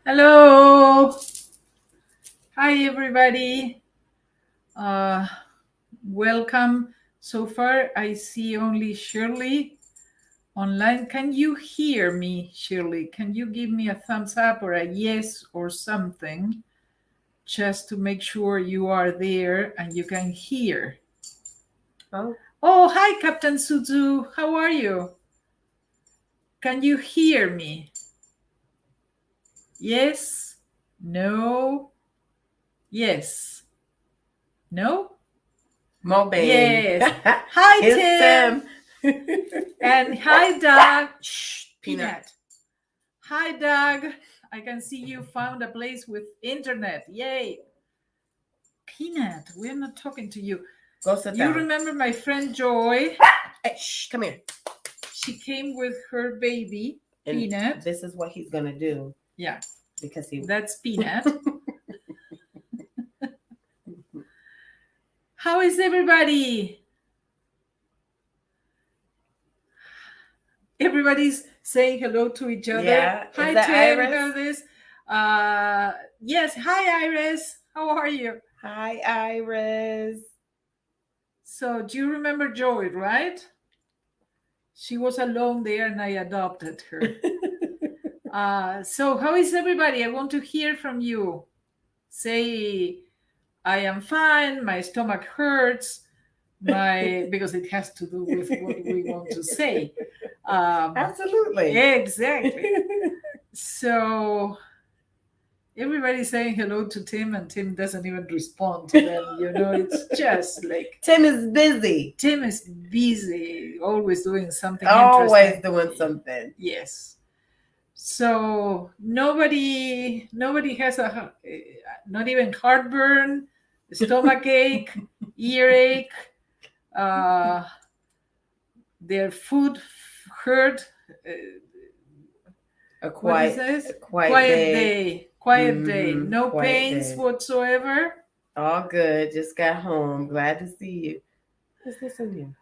Hello. Hi, everybody. Uh, Welcome. So far, I see only Shirley online. Can you hear me, Shirley? Can you give me a thumbs up or a yes or something just to make sure you are there and you can hear? Oh, hi, Captain Suzu. How are you? Can you hear me? Yes? No? Yes? No? Mobile. Yes. Hi, It's Tim. And hi, Doug. Shh, Peanut. Hi, Doug. I can see you found a place with internet. Yay. Peanut, we're not talking to you. Go sit You down. remember my friend Joy? Hey, shh, come here. She came with her baby, And Peanut. this is what he's gonna do. Yeah. Because he. That's Peanut. How is everybody? Everybody's saying hello to each other. Yeah. Hi, Is that Tim. Iris? How this? Yes. Hi, Iris. How are you? Hi, Iris. So, do you remember Joy, right? She was alone there and I adopted her. So, how is everybody? I want to hear from you. Say, I am fine, my stomach hurts, because it has to do with what we want to say. Absolutely. Exactly. So, everybody's saying hello to Tim, and Tim doesn't even respond to them. It's just like Tim is busy. Tim is busy, always doing something Always interesting. doing something. Yes. So nobody has not even heartburn, stomach ache, earache, their foot hurt. A quiet day. Quiet day. No quiet pains day. whatsoever. All good. Just got home. Glad to see you. Who's this in here?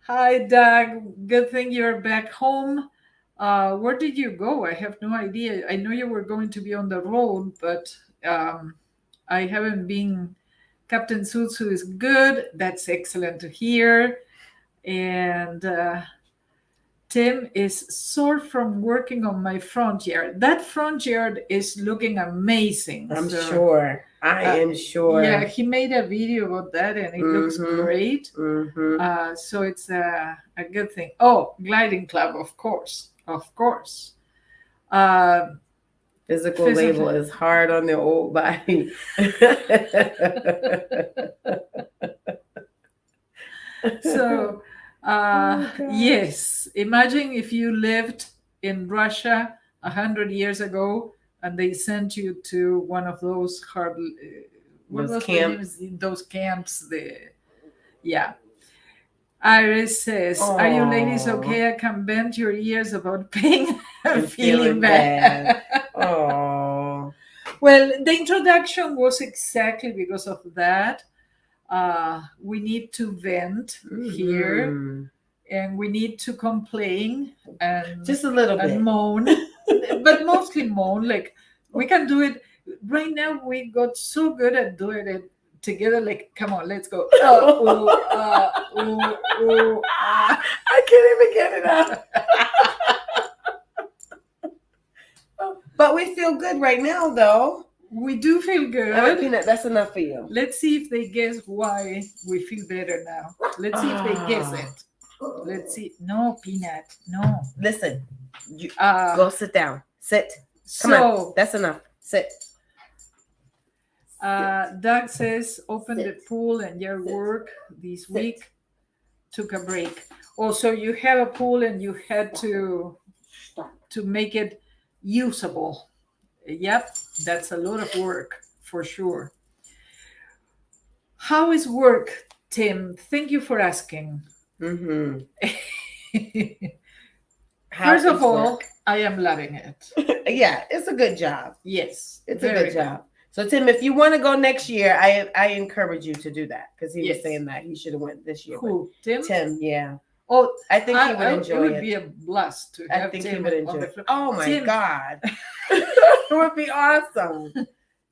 Hi, Doug. Good thing you're back home. Where did you go? I have no idea. I know you were going to be on the road, but I haven't been. Captain Sutsu is good. That's excellent to hear. And Tim is sore from working on my front yard. That front yard is looking amazing. I'm sure. I am sure. Yeah, he made a video about that and it looks great. So it's a good thing. Oh, gliding club, of course. Of course. Physical label is hard on the old body. So, yes, imagine if you lived in Russia 100 years ago and they sent you to one of those those camps. Yeah. Iris says, Aww. Are you ladies okay? I can bend your ears about pain and feeling bad. Oh. Well, the introduction was exactly because of that. We need to vent here and we need to complain and just a little bit and moan, but mostly moan. Like we can do it right now. We got so good at doing it together. Like, come on, let's go. I can't even get it out. But we feel good right now, though. We do feel good. All right, Peanut, that's enough for you. Let's see if they guess why we feel better now. Let's see if they guess it. Let's see. No, Peanut. No. Listen. You go sit down. Sit. Come on. That's enough. Sit. Doug says open the pool and your work this week took a break. Also, you have a pool and you had to make it usable. Yep, that's a lot of work for sure. How is work, Tim? Thank you for asking. First of all, I am loving it. Yeah, it's a good job. Yes, it's a good job. So Tim, if you want to go next year, I encourage you to do that because he was saying that he should have went this year. Who? Tim? Tim, yeah. Oh, I think he would enjoy it. It would be a blast to have Tim he would enjoy it. Oh my God. It would be awesome.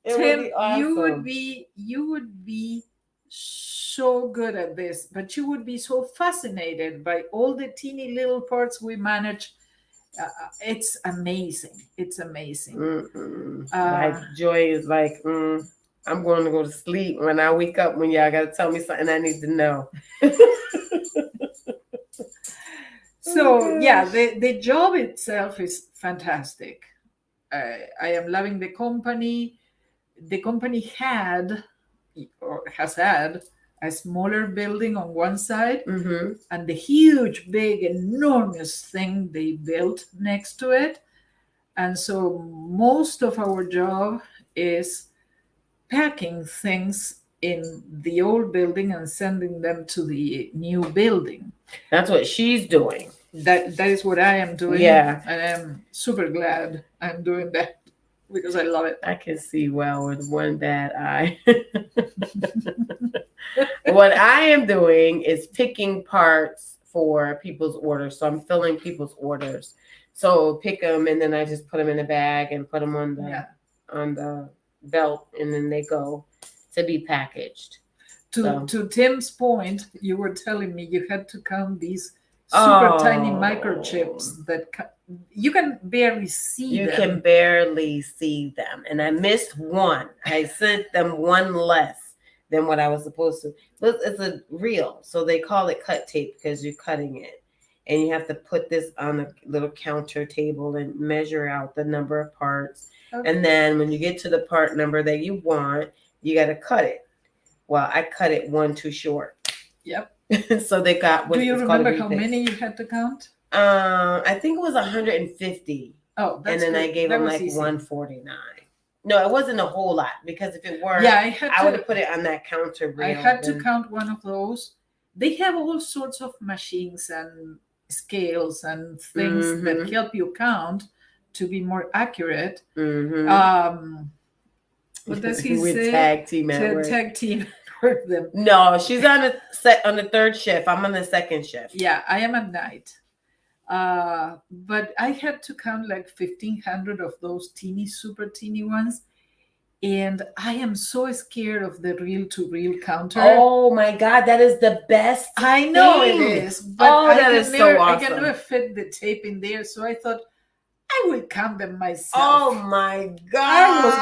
It would Tim, be awesome. you would be so good at this, but you would be so fascinated by all the teeny little parts we manage. It's amazing. It's amazing. Like Joy is like, I'm going to go to sleep. When I wake up, when y'all got to tell me something I need to know. So yeah, the job itself is fantastic. I am loving the company. The company had or has had a smaller building on one side and the huge, big, enormous thing they built next to it. And so most of our job is packing things in the old building and sending them to the new building. That's what she's doing. That is what I am doing. Yeah. And I'm super glad I'm doing that because I love it. I can see well with one bad eye. What I am doing is picking parts for people's orders. So I'm filling people's orders. So pick them and then I just put them in a bag and put them on the belt and then they go to be packaged. To Tim's point, you were telling me you had to count these super tiny microchips that you can barely see them. You can barely see them. And I missed one. I sent them one less than what I was supposed to. It's a reel. So they call it cut tape because you're cutting it. And you have to put this on a little counter table and measure out the number of parts. Okay. And then when you get to the part number that you want, you got to cut it. Well, I cut it one too short. Yep. So they got. Do you remember how many you had to count? I think it was 150. Oh, that's and then good. I gave them like easy. 149. No, it wasn't a whole lot because if it were, I would have put it on that counter. I had to count one of those. They have all sorts of machines and scales and things that help you count to be more accurate. What does he say? Tag team at work. Tag team at them. No, she's on the third shift. I'm on the second shift. Yeah, I am at night. But I had to count like 1,500 of those super teeny ones. And I am so scared of the reel-to-reel counter. Oh my God, that is the best I know thing. It is. But that is so awesome. I can never fit the tape in there. So I thought, I will count them myself. Oh my God. I was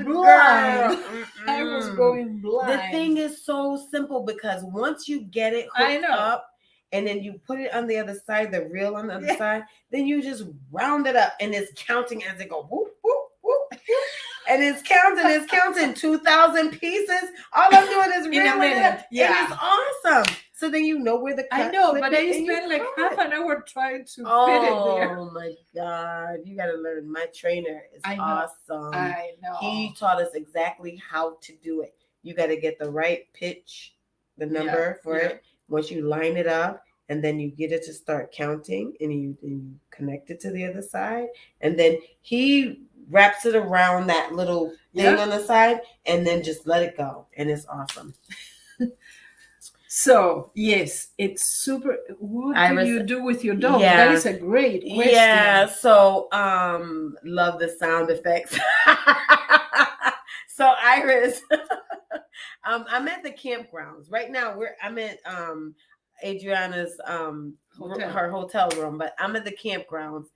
going blind. I was going blind. The thing is so simple because once you get it hooked up and then you put it on the other side, the reel on the other side, then you just round it up and it's counting as it goes whoop, whoop, whoop. And it's counting 2,000 pieces. All I'm doing is reeling it up. Yeah. And it's awesome. So then you know where the cut. I know, but I spent like half an hour trying to fit it there. Oh my God. You got to learn. My trainer is awesome. I know. He taught us exactly how to do it. You got to get the right pitch, the number for it. Once you line it up, and then you get it to start counting, and you connect it to the other side. And then he wraps it around that little thing on the side, and then just let it go. And it's awesome. So, yes, it's super. What do you do with your dog? That is a great question. Yeah, so love the sound effects. So Iris, I'm at the campgrounds. Right now I'm at Adriana's her hotel room, but I'm at the campgrounds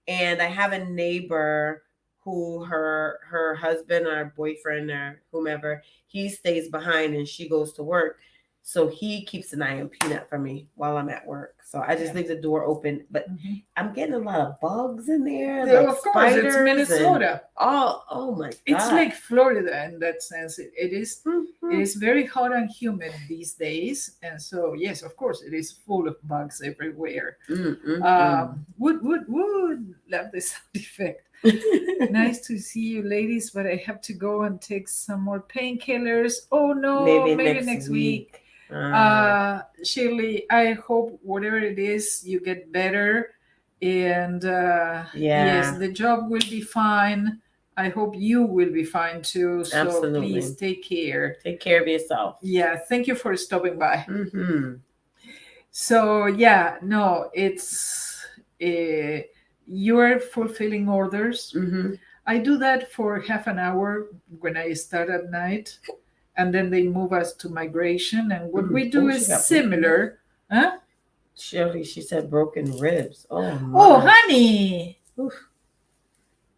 and I have a neighbor who her husband or boyfriend or whomever, he stays behind and she goes to work. So he keeps an eye on Peanut for me while I'm at work. So I just leave the door open. But I'm getting a lot of bugs in there. Yeah, like of course, it's Minnesota. Oh my God. It's like Florida in that sense. It is very hot and humid these days. And so, yes, of course, it is full of bugs everywhere. Would love the sound effect. Nice to see you, ladies, but I have to go and take some more painkillers. Oh no, maybe next week. Shirley, I hope whatever it is, you get better. And yes, the job will be fine. I hope you will be fine too. So absolutely. Please take care. Take care of yourself. Yeah, thank you for stopping by. So yeah, no, it's you're fulfilling orders. I do that for half an hour when I start at night, and then they move us to migration. And what we do is similar. Huh? Shirley, she said broken ribs. Oh my. Oh, honey. Oof.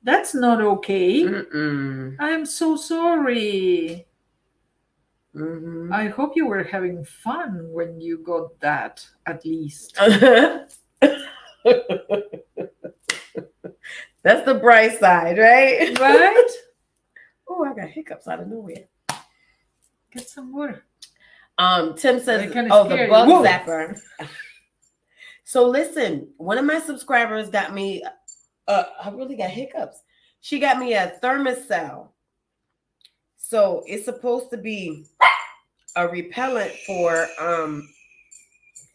That's not okay. I'm so sorry. I hope you were having fun when you got that, at least. That's the bright side, right? Right? Oh, I got hiccups out of nowhere. Get some water. Tim says, "Oh, the bug zapper." So listen, one of my subscribers got me. I really got hiccups. She got me a thermocell. So it's supposed to be a repellent for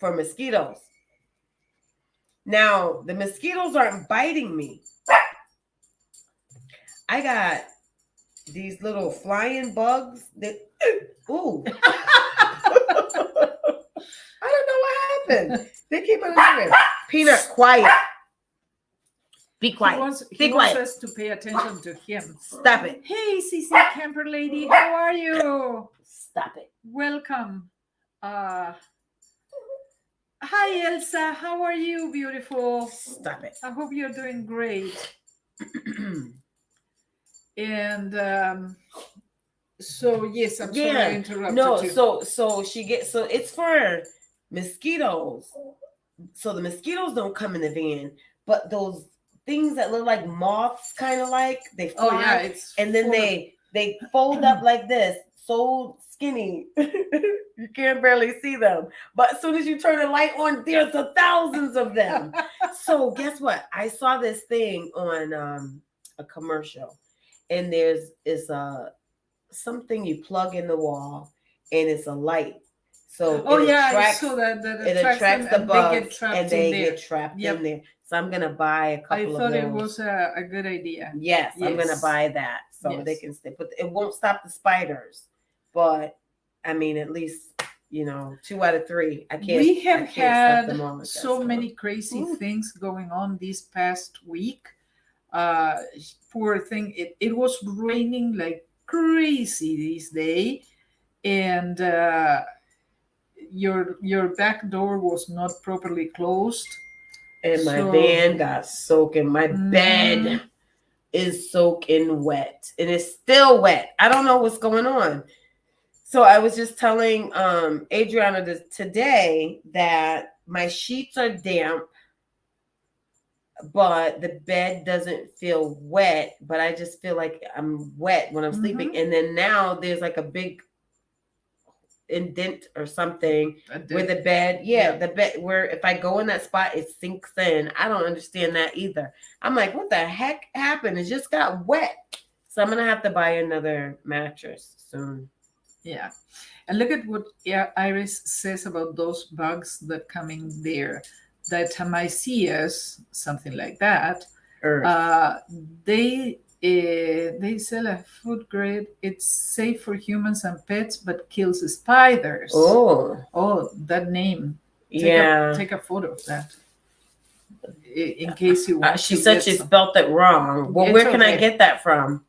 mosquitoes. Now the mosquitoes aren't biting me. I got these little flying bugs that ooh. I don't know what happened. They came out of nowhere. Peanut, quiet. Be quiet. He wants us to pay attention to him. Stop it. Hey, CC Camper Lady, how are you? Stop it. Welcome. Hi, Elsa. How are you, beautiful? Stop it. I hope you're doing great. And so yes, I'm sorry I interrupted you. So she gets it's for mosquitoes. So the mosquitoes don't come in the van, but those things that look like moths, kind of like they fly, and then they fold up like this, so skinny you can't barely see them. But as soon as you turn the light on, there's thousands of them. So guess what? I saw this thing on a commercial, and there's something you plug in the wall, and it's a light. So I saw that it attracts the bugs, and they get trapped in there. So I'm gonna buy a couple of those. I thought it was a good idea. Yes, I'm gonna buy that so they can stay. But it won't stop the spiders. But I mean, at least 2 out of 3. I can't. We have had so many crazy things going on this past week. Poor thing. It was raining like crazy this day, and your back door was not properly closed, and my van got soaking. My bed is soaking wet, and it's still wet. I don't know what's going on. So I was just telling Adriana today that my sheets are damp, but the bed doesn't feel wet, but I just feel like I'm wet when I'm sleeping. And then now there's like a big indent or something with the bed. The bed where if I go in that spot, it sinks in. I don't understand that either. I'm like, what the heck happened? It just got wet. So I'm going to have to buy another mattress soon. Yeah. And look at what Iris says about those bugs that come in there. That Tamyceus, something like that, they sell a food grade. It's safe for humans and pets, but kills spiders. Oh, that name. Take a photo of that. In case you want. She said she spelt it wrong. Well, where can I get that from?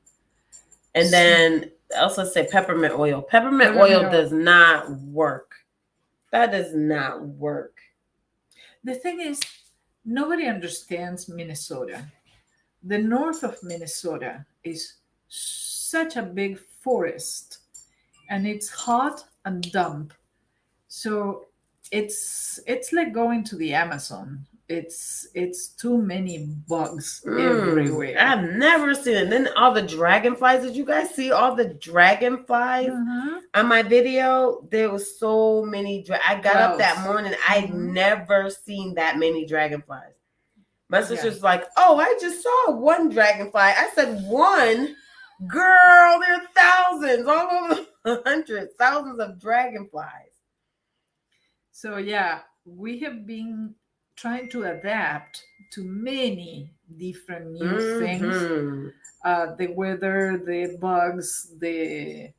And then also say peppermint oil. Peppermint oil does not work. That does not work. The thing is, nobody understands Minnesota. The north of Minnesota is such a big forest, and it's hot and damp. So it's like going to the Amazon. It's too many bugs everywhere. I've never seen it. Then all the dragonflies. Did you guys see all the dragonflies on my video? There was so many. I got up that morning. I'd never seen that many dragonflies. My sister's like, "Oh, I just saw one dragonfly." I said, "One? Girl, there are thousands, all over hundreds, thousands of dragonflies." So yeah, we have been trying to adapt to many different new things. The weather, the bugs, the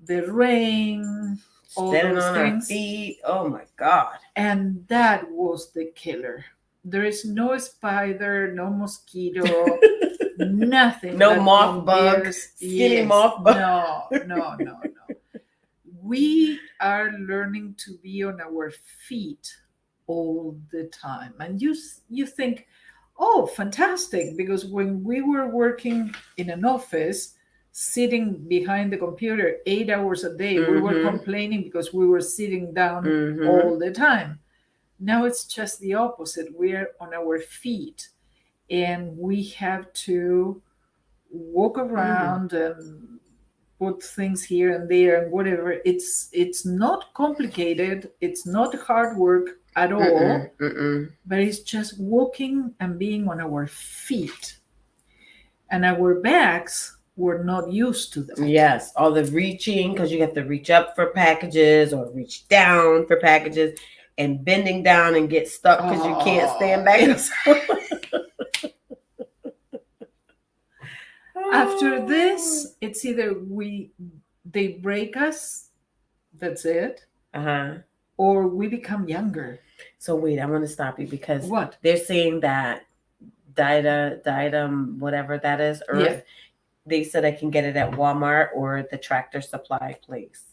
rain, all standing those on things. Our feet. Oh my God. And that was the killer. there is no spider, no mosquito, nothing. No that moth bug, compares- skinny Yes, moth bug. no, no, no, no. We are learning to be on our feet all the time, and you think, oh, fantastic, because when we were working in an office, sitting behind the computer 8 hours a day, we were complaining because we were sitting down all the time. Now it's just the opposite. We're on our feet, and we have to walk around and put things here and there and whatever. It's not complicated. It's not hard work at all, but it's just walking and being on our feet. And our backs were not used to that. Yes, all the reaching, because you have to reach up for packages or reach down for packages, and bending down and get stuck because you can't stand back. After this, it's either they break us, that's it, or we become younger. So wait, I want to stop you because what they're saying that diadem, whatever that is, Earth. Yeah. They said I can get it at Walmart or the Tractor Supply place,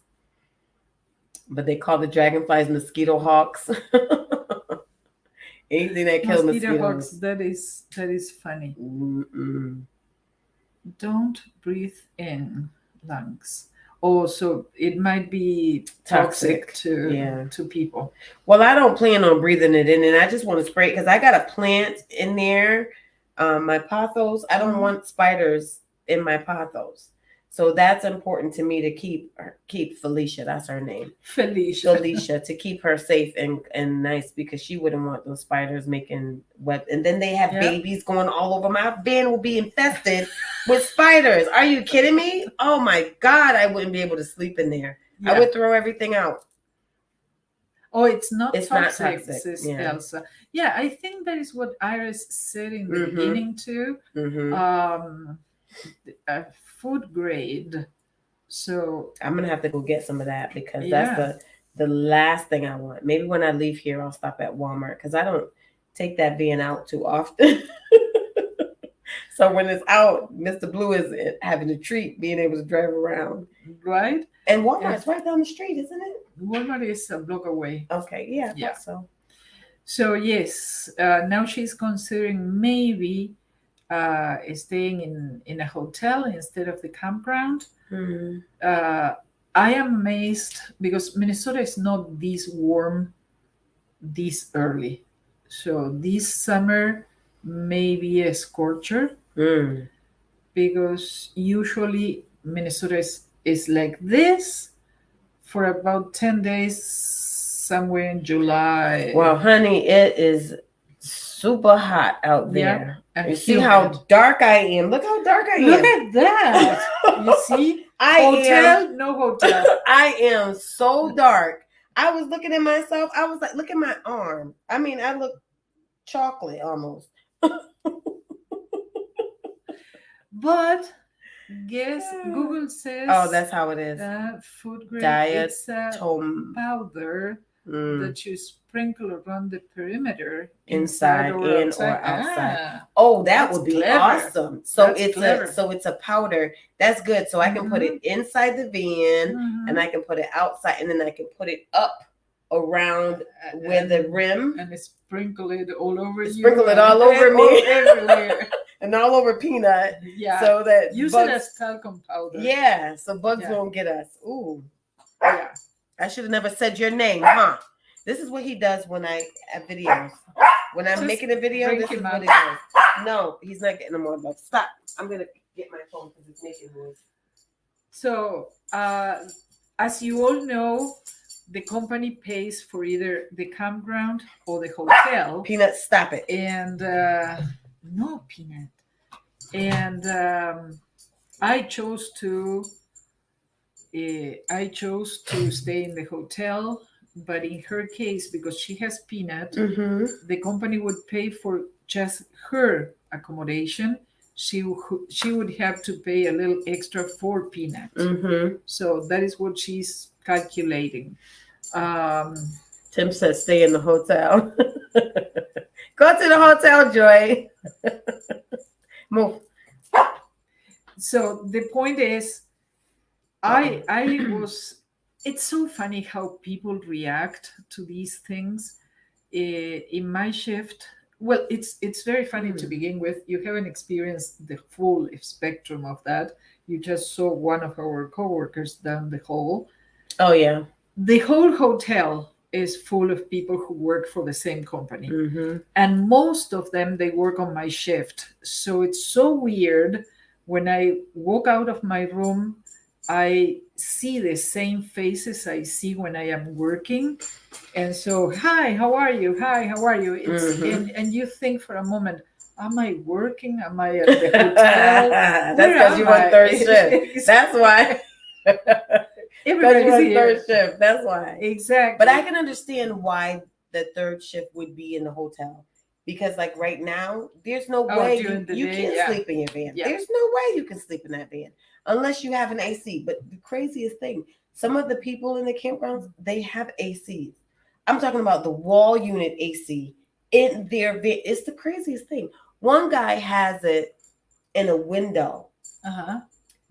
but they call the dragonflies mosquito hawks. Anything that kills mosquito hawks. That is funny. Don't breathe in lungs. Oh, so it might be toxic to people. Well, I don't plan on breathing it in, and I just want to spray it because I got a plant in there, my pothos. I don't want spiders in my pothos, so that's important to me to keep Felicia. That's her name, Felicia, to keep her safe and nice, because she wouldn't want those spiders making web. And then they have babies going all over. My van will be infested with spiders. Are you kidding me? Oh my God, I wouldn't be able to sleep in there. Yeah. I would throw everything out. Oh, it's not toxic, says Elsa. Yeah, I think that is what Iris said in the beginning too. Food grade. So I'm gonna have to go get some of that, because that's the last thing I want. Maybe when I leave here, I'll stop at Walmart, because I don't take that van out too often. So when it's out, Mr. Blue is having a treat being able to drive around. Right. And Walmart's right down the street, isn't it? Walmart is a block away. Okay, yeah, I thought so. So yes, now she's considering maybe staying in a hotel instead of the campground. I am amazed because Minnesota is not this warm this early. So this summer may be a scorcher, because usually Minnesota is like this for about 10 days somewhere in July. Well, honey, it is super hot out there. You see how dark I am. Look how dark I am. Look at that. You see? No hotel. I am so dark. I was looking at myself. I was like, look at my arm. I mean, I look chocolate almost. But guess Google says, oh, that's how it is. Food grade Diet powder that you sprinkle around the perimeter, inside or outside. Oh, that would be awesome. So it's a powder. That's good. So I can put it inside the van, and I can put it outside, and then I can put it up around where the rim, and sprinkle it all over you. Sprinkle it all over me, everywhere. And all over Peanut. Yeah. So that use it as talcum powder. Yeah. So bugs won't get us. Ooh. Yeah. I should have never said your name, huh? This is what he does when I have videos. When I'm making a video, this is what he does. No, he's not getting no more bugs. Stop. I'm gonna get my phone because it's making noise. So as you all know, the company pays for either the campground or the hotel. Peanut, stop it. And no, Peanut. And I chose to stay in the hotel, but in her case, because she has Peanut, the company would pay for just her accommodation. She would have to pay a little extra for Peanut. So that is what she's calculating. To Tim said, "Stay in the hotel." Go to the hotel, Joy. Move. So the point is, I was. It's so funny how people react to these things. In my shift, well, it's very funny to begin with. You haven't experienced the full spectrum of that. You just saw one of our coworkers down the hall. Oh yeah. The whole hotel is full of people who work for the same company, Mm-hmm. and most of them, they work on my shift. So it's so weird. When I walk out of my room, I see the same faces I see when I am working. And so, hi, how are you? Hi, how are you? And you think for a moment, am I working? Am I at the hotel? That's because you on third shift. That's why. Because you on third shift. That's why. Exactly. But I can understand why the third shift would be in the hotel. Because like right now, there's no way you can't sleep in your van. Yeah. There's no way you can sleep in that van unless you have an AC. But the craziest thing, some of the people in the campgrounds, they have ACs. I'm talking about the wall unit AC in their van. It's the craziest thing. One guy has it in a window,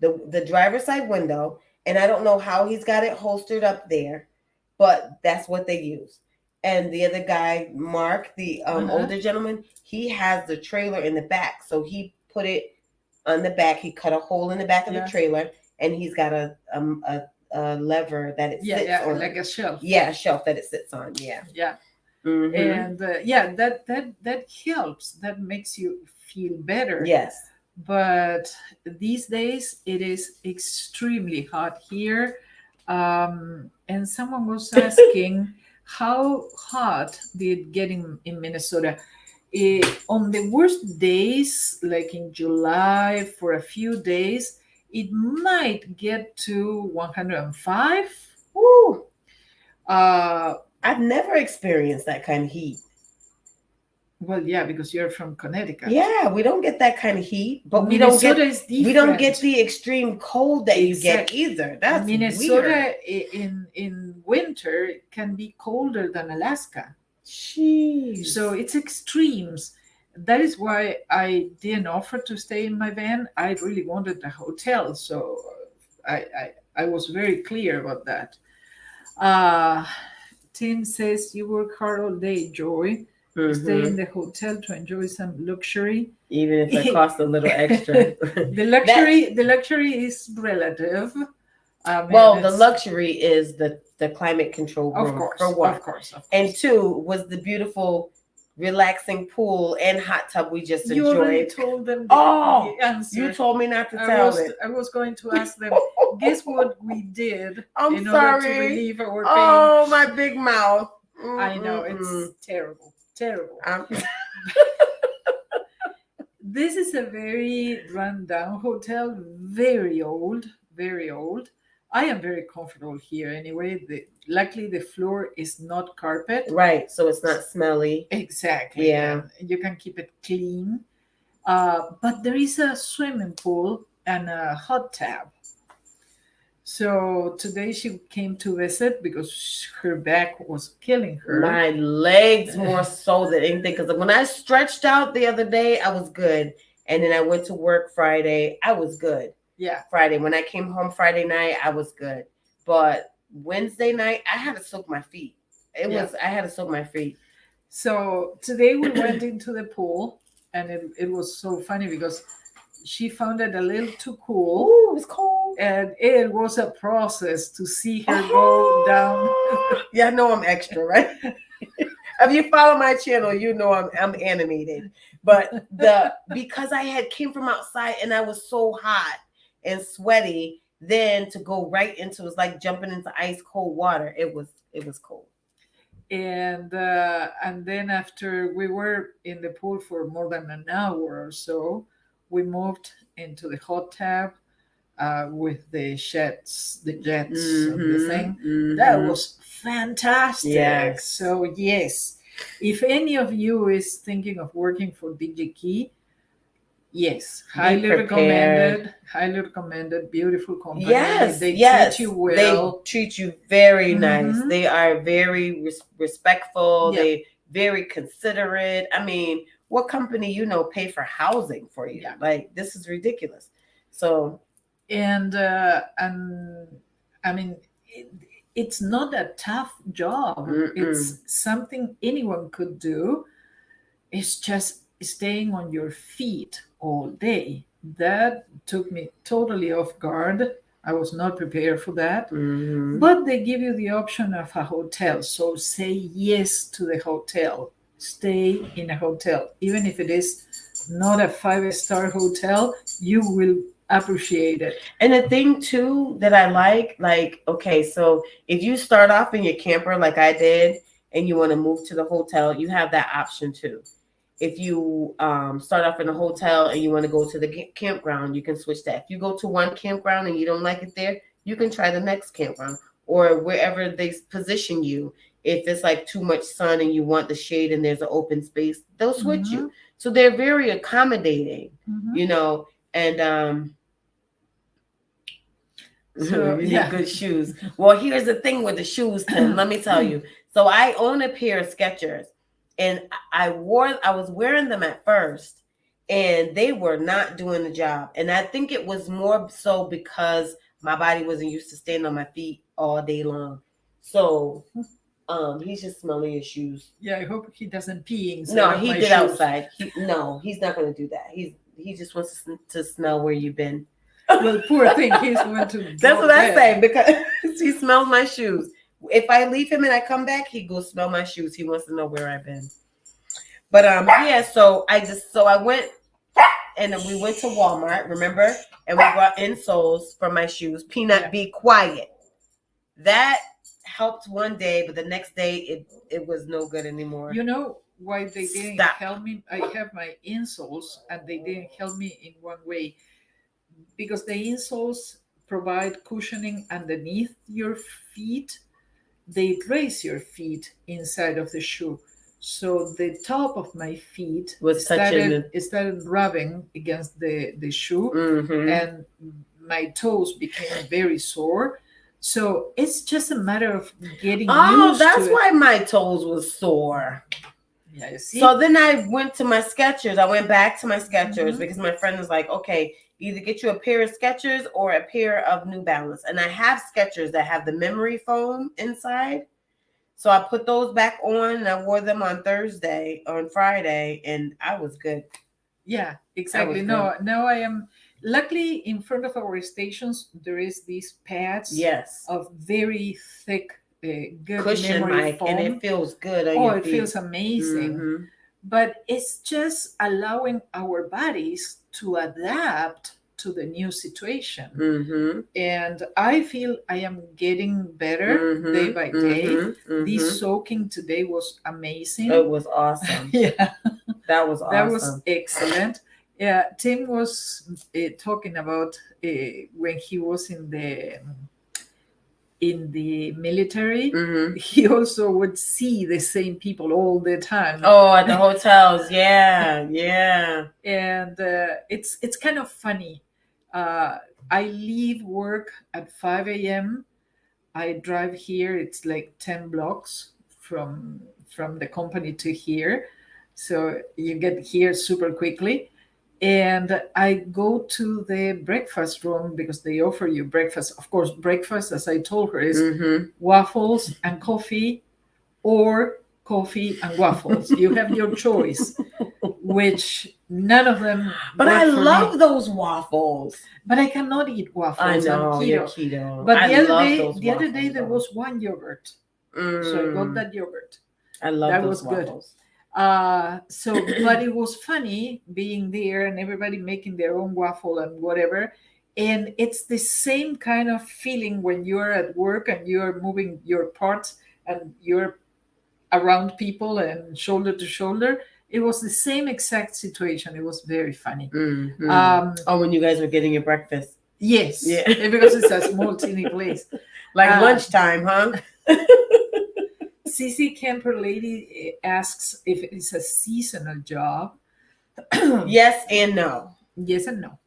the driver's side window, and I don't know how he's got it holstered up there, but that's what they use. And the other guy, Mark, the older gentleman, he has the trailer in the back, so he put it on the back. He cut a hole in the back of the trailer, and he's got a lever that it sits on, like a shelf. Yeah, a shelf that it sits on. Yeah. Mm-hmm. And that helps. That makes you feel better. Yes. But these days it is extremely hot here. And someone was asking how hot did it get in Minnesota. On the worst days, like in July, for a few days, it might get to 105. Woo! I've never experienced that kind of heat. Well, yeah, because you're from Connecticut. Yeah, we don't get that kind of heat, but we don't get the extreme cold that you get either. That's Minnesota weird. In winter can be colder than Alaska. Jeez. So it's extremes. That is why I didn't offer to stay in my van. I really wanted a hotel, so I was very clear about that. Tim says you work hard all day, Joy. Mm-hmm. Stay in the hotel to enjoy some luxury, even if it costs a little extra. The luxury is relative. Well, the luxury is the climate control room, of course, for one. Of course. And two was the beautiful, relaxing pool and hot tub we just enjoyed. You already told them the answer. You told me not to tell it. I was going to ask them. Guess what we did in order to relieve our pain? Oh, my big mouth. I know, it's terrible. This is a very run-down hotel, very old. I am very comfortable here anyway. Luckily, the floor is not carpet. Right, so it's not smelly. Exactly. Yeah. And you can keep it clean. But there is a swimming pool and a hot tub. So today she came to visit because her back was killing her. My legs more so than anything. Because when I stretched out the other day, I was good. And then I went to work Friday. I was good. Yeah. Friday. When I came home Friday night, I was good. But Wednesday night, I had to soak my feet. I had to soak my feet. So today we went into the pool. And it was so funny because she found it a little too cool. Ooh, it was cold. And it was a process to see her go down. Yeah, I know I'm extra, right? If you follow my channel, you know I'm animated. But because I had came from outside and I was so hot and sweaty, then to go right into, it was like jumping into ice cold water. It was cold. And then after we were in the pool for more than an hour or so, we moved into the hot tub with the jets and the thing. Mm-hmm. That was fantastic. Yes. So yes, if any of you is thinking of working for DJ Key, Yes, Be prepared. highly recommended, beautiful company. Yes, They treat yes. you They well. treat you very nice. Mm-hmm. They are very respectful. Yeah, They very considerate. I mean, what company pay for housing for you? yeah. Like this is ridiculous. So, And I mean, it, it's not a tough job. mm-mm, It's something anyone could do. It's just staying on your feet all day. That took me totally off guard. I was not prepared for that. mm-hmm. But they give you the option of a hotel. So say yes to the hotel. Stay in a hotel. Even if it is not a five-star hotel, you will appreciate it. And the thing too that I like, okay, so if you start off in your camper like I did, and you want to move to the hotel, you have that option too. If you start off in a hotel and you want to go to the campground, you can switch that. If you go to one campground and you don't like it there, you can try the next campground or wherever they position you. If it's like too much sun and you want the shade and there's an open space, they'll switch Mm-hmm. you. So they're very accommodating, Mm-hmm. you know. And So you need yeah, good shoes. Well, here's the thing with the shoes, Tim. Let me tell you. So I own a pair of Skechers, and I was wearing them at first, and they were not doing the job. And I think it was more so because my body wasn't used to standing on my feet all day long. So he's just smelling his shoes. yeah. I hope he doesn't pee inside No, of he my did shoes. outside. No, he's not going to do that. He just wants to smell where you've been. Well, poor thing, he's going to. That's what I say because he smells my shoes. If I leave him and I come back, he goes smell my shoes. He wants to know where I've been. But yeah, so I went and then we went to Walmart, remember? And we bought insoles for my shoes. Peanut, yeah. Be quiet. That helped one day, but the next day it was no good anymore. You know why they didn't help me? I have my insoles and they didn't help me in one way. Because the insoles provide cushioning underneath your feet, they raise your feet inside of the shoe. So the top of my feet was started rubbing against the shoe, mm-hmm. and my toes became very sore. So it's just a matter of getting used to it. Oh, that's why my toes was sore. Yeah, you see? So then I went to my Skechers. I went back to my Skechers mm-hmm. because my friend was like, okay, either get you a pair of Skechers or a pair of New Balance. And I have Skechers that have the memory foam inside. So I put those back on and I wore them on Friday, and I was good. Yeah, exactly. Now I am luckily in front of our stations. There is these pads, yes, of very thick, good cushion, memory Mike, foam, and it feels good on your feet. It feels amazing. Mm-hmm. But it's just allowing our bodies to adapt to the new situation. Mm-hmm. And I feel I am getting better mm-hmm. day by day. Mm-hmm. This soaking today was amazing. It was awesome. Yeah. That was awesome. That was excellent. Yeah, Tim was talking about when he was in the military, mm-hmm. he also would see the same people all the time. Oh, at the hotels, yeah, yeah. And it's kind of funny. I leave work at 5 a.m. I drive here. It's like 10 blocks from the company to here. So you get here super quickly. And I go to the breakfast room because they offer you breakfast. Of course, breakfast, as I told her, is mm-hmm. waffles and coffee or coffee and waffles. You have your choice, which none of them. But I love those waffles. But I cannot eat waffles. I know, you're keto. But the other day there was one yogurt. So I got that yogurt. I love that. That was waffles. Good. But it was funny being there and everybody making their own waffle and whatever. And it's the same kind of feeling when you're at work and you're moving your parts and you're around people and shoulder to shoulder. It was the same exact situation. It was very funny. Mm-hmm. When you guys were getting your breakfast. Yes. Yeah. Because it's a small teeny place. Like lunchtime, huh? CC Camper Lady asks if it's a seasonal job. Yes and no. Yes and no.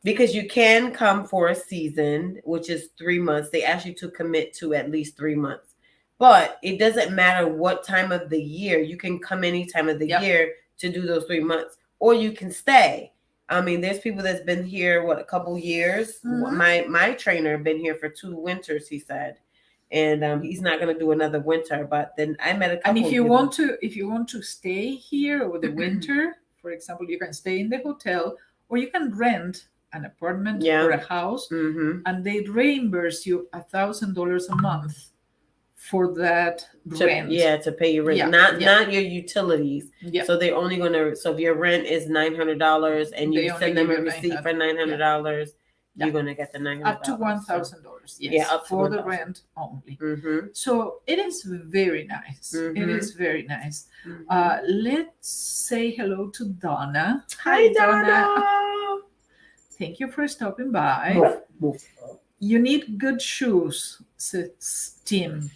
Because you can come for a season, which is 3 months. They ask you to commit to at least 3 months. But it doesn't matter what time of the year. You can come any time of the Yep. year to do those 3 months, or you can stay. I mean, there's people that's been here a couple years. My trainer been here for 2 winters, he said, and he's not gonna do another winter. But then I met a couple. And if you want to stay here over the winter, for example, you can stay in the hotel, or you can rent an apartment or a house, and they reimburse you $1,000 a month for that rent. To pay your rent, not your utilities. Yeah. So they're only gonna. So if your rent is $900 and you send them a receipt for $900, you're gonna get the $900 up to $1,000. Yes, up for the rent only. So it is very nice. It is very nice. Let's say hello to Donna. Hi, Donna. Thank you for stopping by. You need good shoes, says Tim.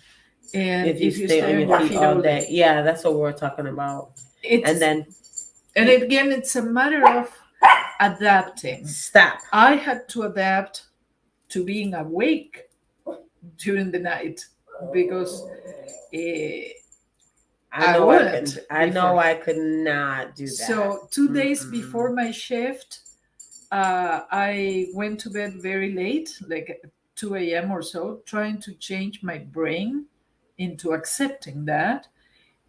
And if you stay on your feet all day. Yeah, that's what we're talking about. And again, it's a matter of adapting. Stop. I had to adapt to being awake during the night because I know I could not do that. So 2 days before my shift, I went to bed very late, like 2 a.m. or so, trying to change my brain into accepting that.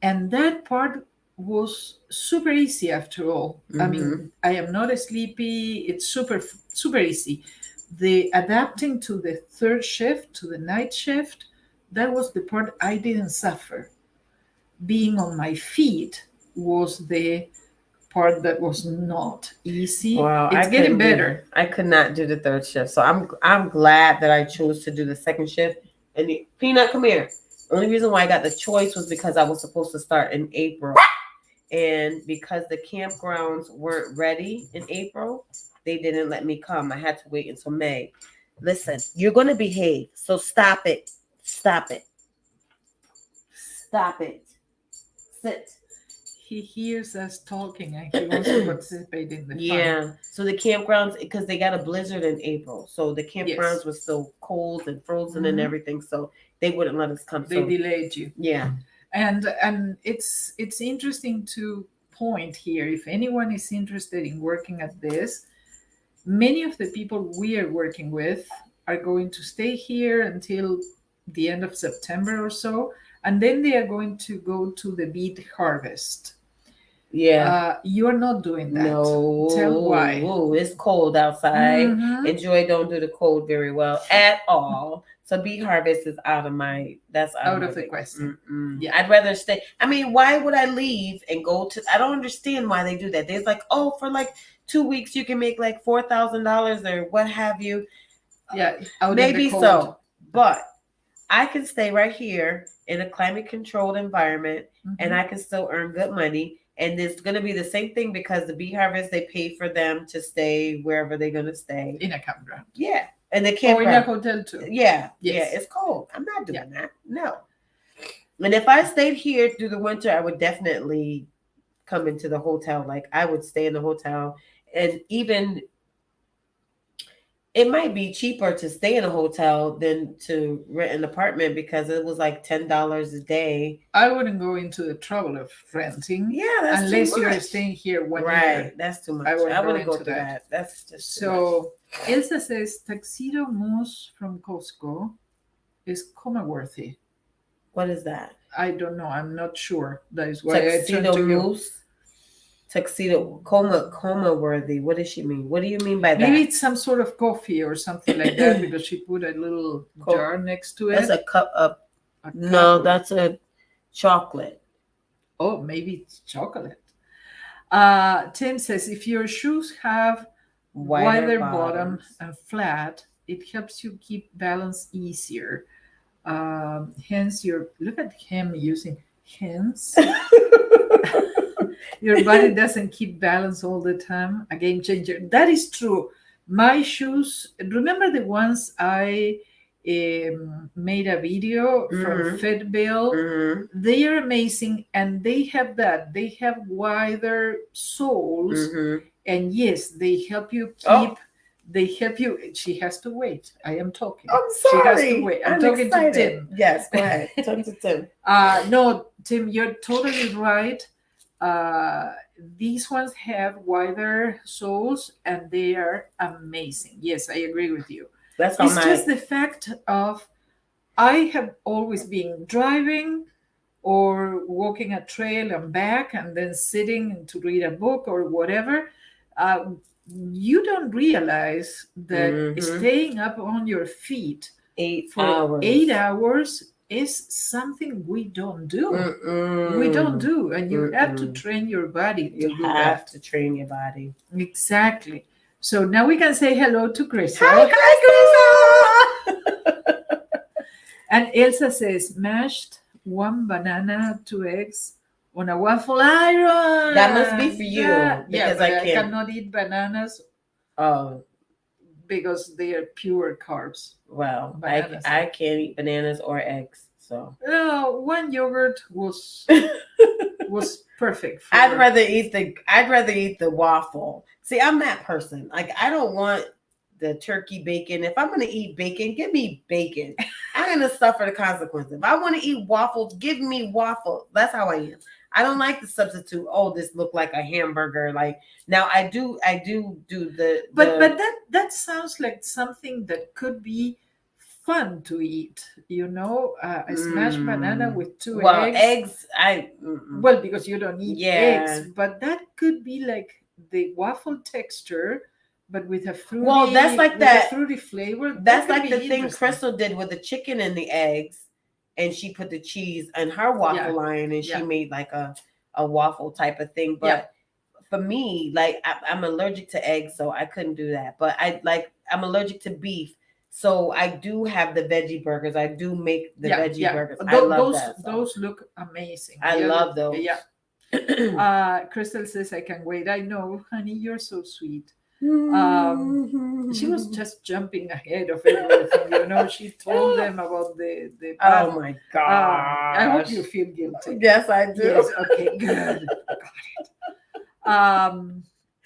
And that part was super easy after all. I mean, I am not sleepy. It's super, super easy. The adapting to the third shift, to the night shift, that was the part I didn't suffer. Being on my feet was the part that was not easy. Well, it's getting better. I could not do the third shift. So I'm glad that I chose to do the second shift. And Peanut, come here. The only reason why I got the choice was because I was supposed to start in April. And because the campgrounds weren't ready in April, they didn't let me come. I had to wait until May. Listen, you're going to behave. So stop it. Stop it. Stop it. Sit. He hears us talking and he wants to participate in the fun. Yeah. So the campgrounds, because they got a blizzard in April. So the campgrounds were still cold and frozen and everything. So they wouldn't let us come. They delayed you. Yeah. And it's interesting to point here, if anyone is interested in working at this, many of the people we are working with are going to stay here until the end of September or so, and then they are going to go to the beet harvest. Yeah. You're not doing that. No. Tell why. It's cold outside. And Joy don't do the cold very well at all. So beet harvest is out of the question. Yeah, I'd rather stay. I mean, why would I leave and go to? I don't understand why they do that. They're like, oh, for like 2 weeks you can make like $4,000 or what have you. Yeah, maybe so, but I can stay right here in a climate controlled environment, and I can still earn good money. And it's going to be the same thing because the beet harvest, they pay for them to stay wherever they're going to stay in a campground. Yeah. And they can't. Or in a hotel too. Yeah. Yes. Yeah. It's cold. I'm not doing that. No. And if I stayed here through the winter, I would definitely come into the hotel. Like I would stay in the hotel, and even it might be cheaper to stay in a hotel than to rent an apartment because it was like $10 a day. I wouldn't go into the trouble of renting. Yeah, that's unless too much. you're staying here 1 year. Right, that's too much. I wouldn't go through that. That's just so. Elsa says tuxedo mousse from Costco is coma-worthy. What is that? I don't know. I'm not sure. That is why tuxedo I turned to mousse. Tuxedo coma worthy. What does she mean? What do you mean by that? Maybe it's some sort of coffee or something like that because she put a little jar next to it. That's a cup of. No, that's a chocolate. Oh, maybe it's chocolate. Tim says if your shoes have wider bottom and flat, it helps you keep balance easier. Hence, look at him using hence. Your body doesn't keep balance all the time. A game changer. That is true. My shoes, remember the ones I made a video from Fedville? They are amazing, and they have that. They have wider soles, And yes, they help you Oh, keep. They help you. She has to wait. I am talking. I'm She has to sorry. wait. I'm I'm talking to excited. Tim. Yes, go ahead. Talk to Tim. No, Tim, you're totally right. Uh, these ones have wider soles and they are amazing. Yes, I agree with you. That's how It's just my. the fact of I have always been driving or walking a trail and back and then sitting to read a book or whatever. Uh, you don't realize that Mm-hmm. staying up on your feet Eight for hours. 8 hours is something we don't do. We don't Mm-mm. do, and you have to Mm-mm. train your body You to do have that. to train your body. Exactly. So now we can say hello to Crystal. Hi, Hi, Crystal! And Elsa says, mashed one banana, 2 eggs on a waffle iron. That must be for you Yeah, because but I I can't. cannot eat bananas Oh, because they are pure carbs. well, Bananas. I can't eat bananas or eggs, so. One yogurt was perfect for. I'd rather eat the waffle. See, I'm that person. Like I don't want the turkey bacon. If I'm gonna eat bacon, give me bacon. I'm gonna suffer the consequences. If I want to eat waffles, give me waffles. That's how I am. I don't like the substitute. Oh, this looked like a hamburger. Like now, I do But that sounds like something that could be fun to eat. A smashed banana with two well eggs. eggs. Well, because you don't eat eggs, Yeah. but that could be like the waffle texture, but with a fruity, Well, that's like that. fruity flavor. That's That could like the be thing interesting. Crystal did with the chicken and the eggs, and she put the cheese in her waffle iron, and she made like a waffle type of thing. But for me, like I'm allergic to eggs, so I couldn't do that. But I'm allergic to beef, so I do have the veggie burgers. I do make the veggie burgers. I love that. So. Those look amazing. I love those. Yeah. Crystal says, I can wait. I know, honey, you're so sweet. She was just jumping ahead of everything. She told them about the oh my god. I hope you feel guilty. Yes, I do. Yes, okay, good. Got it.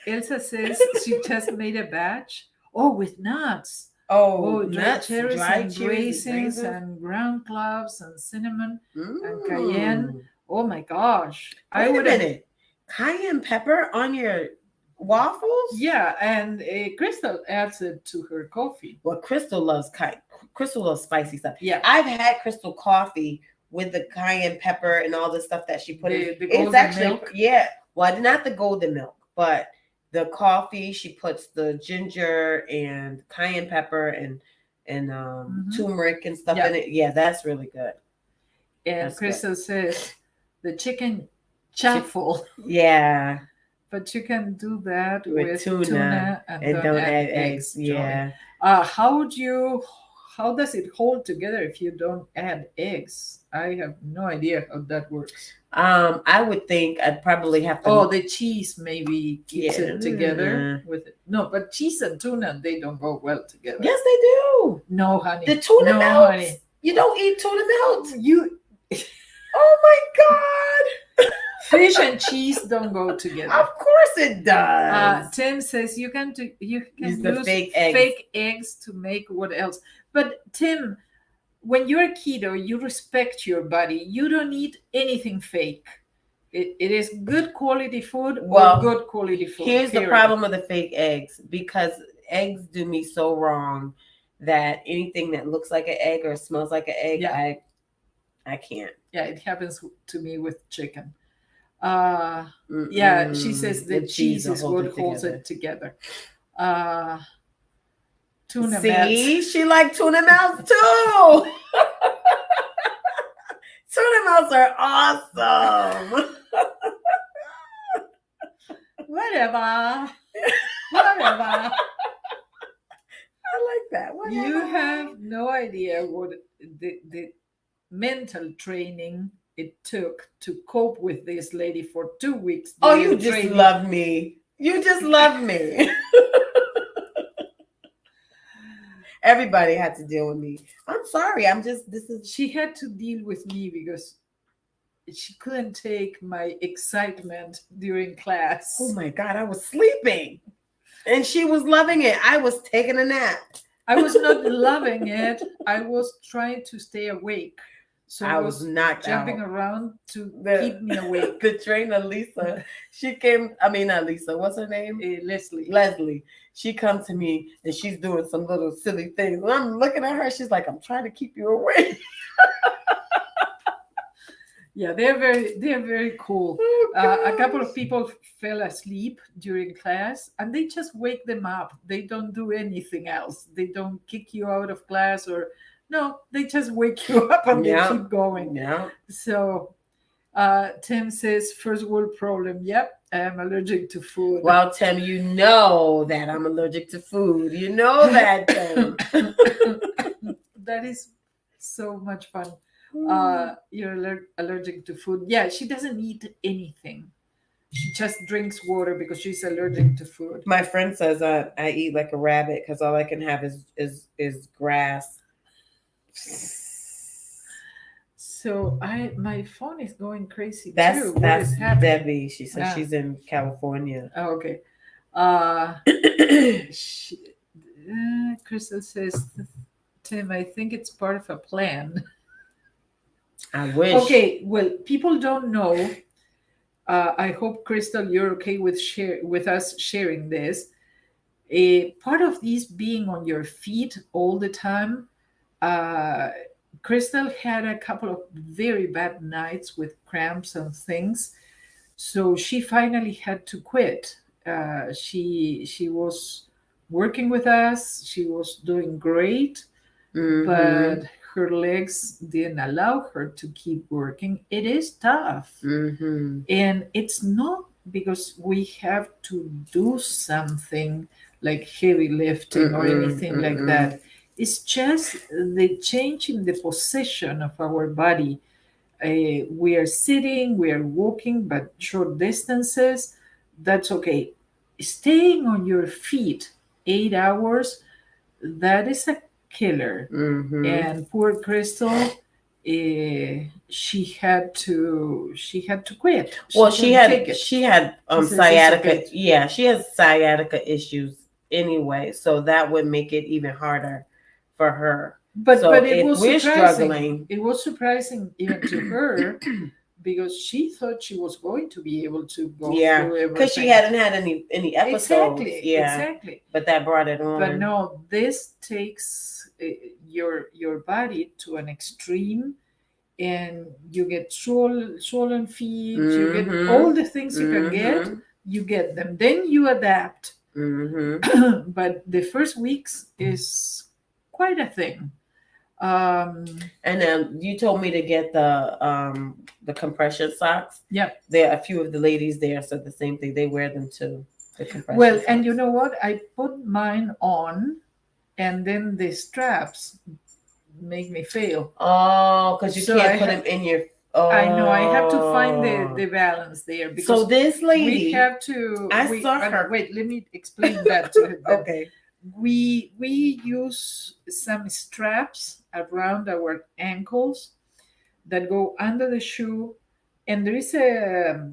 Elsa says she just made a batch. Oh, with nuts. Oh, dry nuts, cherries dried and cherries raisins and ground cloves and cinnamon and cayenne. Oh my gosh. Wait a minute. Cayenne pepper on your waffles? Yeah, and Crystal adds it to her coffee. Well, Crystal loves spicy stuff. Yeah. I've had Crystal coffee with the cayenne pepper and all the stuff that she put in. The It's actually milk. Yeah. Well, not the golden milk, but the coffee. She puts the ginger and cayenne pepper and turmeric and stuff in it. Yeah, that's really good. And that's Crystal says the chicken chaffle. Yeah. But you can do that with tuna and don't add eggs. Yeah. How does it hold together if you don't add eggs? I have no idea how that works. I would think I'd probably have to. Oh, the cheese maybe keeps it together with it. No, but cheese and tuna, they don't go well together. Yes, they do. No, honey. The tuna melts. Honey. You don't eat tuna melts. Oh my god. Fish and cheese don't go together. Of course it does. Tim says you can use the fake eggs to make what else. But Tim, when you're keto, you respect your body. You don't eat anything fake. It is good quality food or good quality food. Here's the problem with the fake eggs, because eggs do me so wrong that anything that looks like an egg or smells like an egg, I can't. Yeah, it happens to me with chicken. Yeah, she says the cheese is what holds it together. Tuna melts. She liked tuna melts too. Tuna melts are awesome. Whatever. I like that. Whatever. You have no idea what the mental training it took to cope with this lady for 2 weeks. Oh, you just love me. You just love me. Everybody had to deal with me. I'm sorry. She had to deal with me because she couldn't take my excitement during class. Oh my God, I was sleeping. And she was loving it. I was taking a nap. I was not loving it. I was trying to stay awake. So I was knocked jumping out. around to keep me awake. The trainer, Lisa, she came, I mean, not Lisa, what's her name? Leslie. Leslie. She comes to me and she's doing some little silly things. And I'm looking at her. She's like, I'm trying to keep you awake. Yeah, they're very cool. Oh, a couple of people fell asleep during class, and they just wake them up. They don't do anything else. They don't kick you out of class, or no, they just wake you up and they keep going. Yeah. So Tim says, first world problem. Yep, I'm allergic to food. Well, Tim, you know that I'm allergic to food. You know that, Tim. That is so much fun. You're allergic to food. Yeah, she doesn't eat anything. She just drinks water because she's allergic to food. My friend says I eat like a rabbit because all I can have is grass. So my phone is going crazy too. That's Debbie. She says she's in California. Oh, okay. Crystal says, Tim, I think it's part of a plan. I wish. Okay, well, people don't know. I hope, Crystal, you're okay with us sharing this. Part of this being on your feet all the time, Crystal had a couple of very bad nights with cramps and things, so she finally had to quit. She was working with us. She was doing great, but her legs didn't allow her to keep working. It is tough. And it's not because we have to do something like heavy lifting or anything like that. It's just the change in the position of our body. We are sitting, we are walking, but short distances. That's okay. Staying on your feet 8 hours, that is a killer. And poor Crystal, she had to quit. She had sciatica. Yeah, she has sciatica issues anyway, so that would make it even harder for her. But it was surprising. It was surprising even to her because she thought she was going to be able to go through everything. Because she hadn't had any episodes. Exactly. But that brought it on. But no, this takes your body to an extreme, and you get swollen feet. You get all the things you can get. You get them. Then you adapt. But the first weeks is quite a thing. And then you told me to get the compression socks. Yep. There are a few of the ladies there said the same thing. They wear them too. The compression well, socks. And you know what? I put mine on, and then the straps make me fail. Oh, because you can't put them in your. Oh. I know. I have to find the balance there. Because so this lady, we have to. I saw her. Wait, let me explain that to her. Okay. We use some straps around our ankles that go under the shoe, and there is a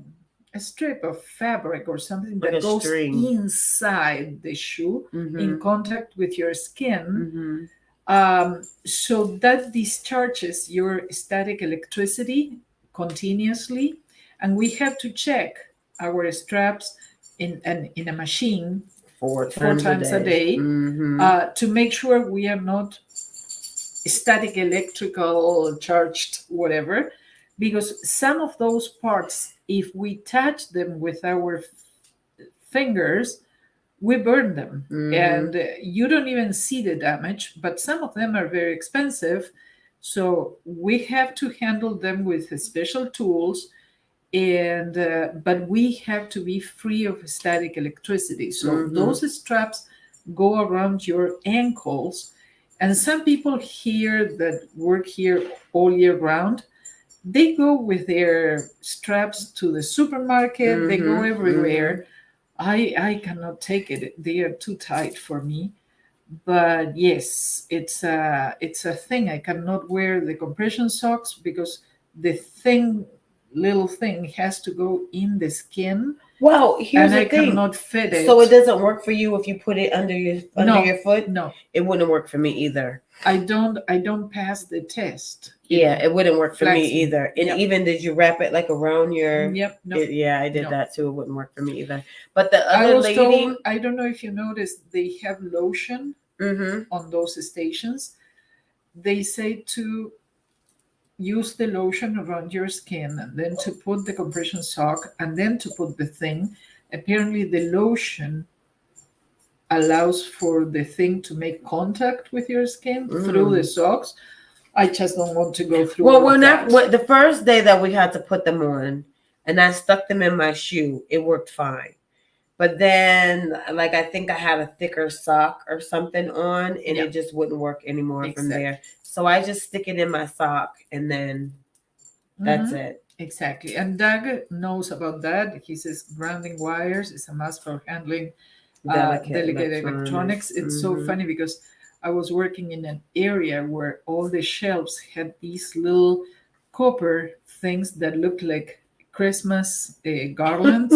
strip of fabric or something like that goes inside the shoe in contact with your skin. So that discharges your static electricity continuously, and we have to check our straps in a machine four times a day to make sure we are not static electrical charged whatever, because some of those parts, if we touch them with our fingers, we burn them. And you don't even see the damage, but some of them are very expensive, so we have to handle them with special tools. And but we have to be free of static electricity, so those straps go around your ankles. And some people here that work here all year round, they go with their straps to the supermarket. They go everywhere. I cannot take it. They are too tight for me. But yes, it's a thing. I cannot wear the compression socks because the thing little thing has to go in the skin, Well, here's and the I thing. cannot fit it. So it doesn't work for you if you put it under your No, foot? no. It wouldn't work for me either. I don't pass the test. Yeah, it wouldn't work for me flaxseed. either. And Yep. even did you wrap it like around your Yep. No. yeah, I did No. that too. It wouldn't work for me either. But the I other was lady, told, I don't know if you noticed, they have lotion mm-hmm. on those stations. They say to use the lotion around your skin, and then to put the compression sock, and then to put the thing. Apparently, the lotion allows for the thing to make contact with your skin through the socks. I just don't want to go through. Well, the first day that we had to put them on, and I stuck them in my shoe, it worked fine. But then, like, I think I had a thicker sock or something on, and it just wouldn't work anymore from there. So I just stick it in my sock, and then that's it. Exactly. And Doug knows about that. He says grounding wires is a must for handling delicate electronics. It's so funny because I was working in an area where all the shelves had these little copper things that looked like Christmas garlands.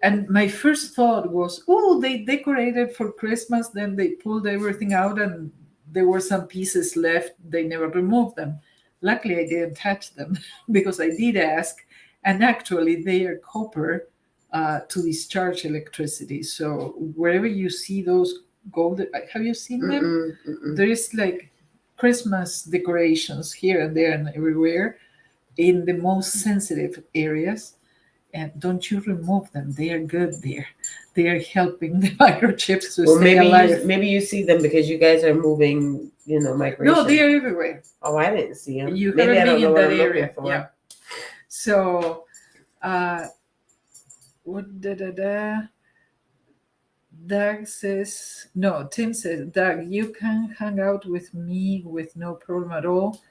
And my first thought was, oh, they decorated for Christmas. Then they pulled everything out and there were some pieces left. They never removed them. Luckily, I didn't touch them because I did ask. And actually, they are copper to discharge electricity. So wherever you see those gold, have you seen them? There is like Christmas decorations here and there and everywhere in the most sensitive areas. And don't you remove them. They are good there. They are helping the microchips to stay alive. Maybe you see them because you guys are moving, migration. No, they are everywhere. Oh, I didn't see them. You maybe haven't I don't been know in what that I'm area. looking for. Yeah. So, Doug says, no, Tim says, Doug, you can hang out with me with no problem at all.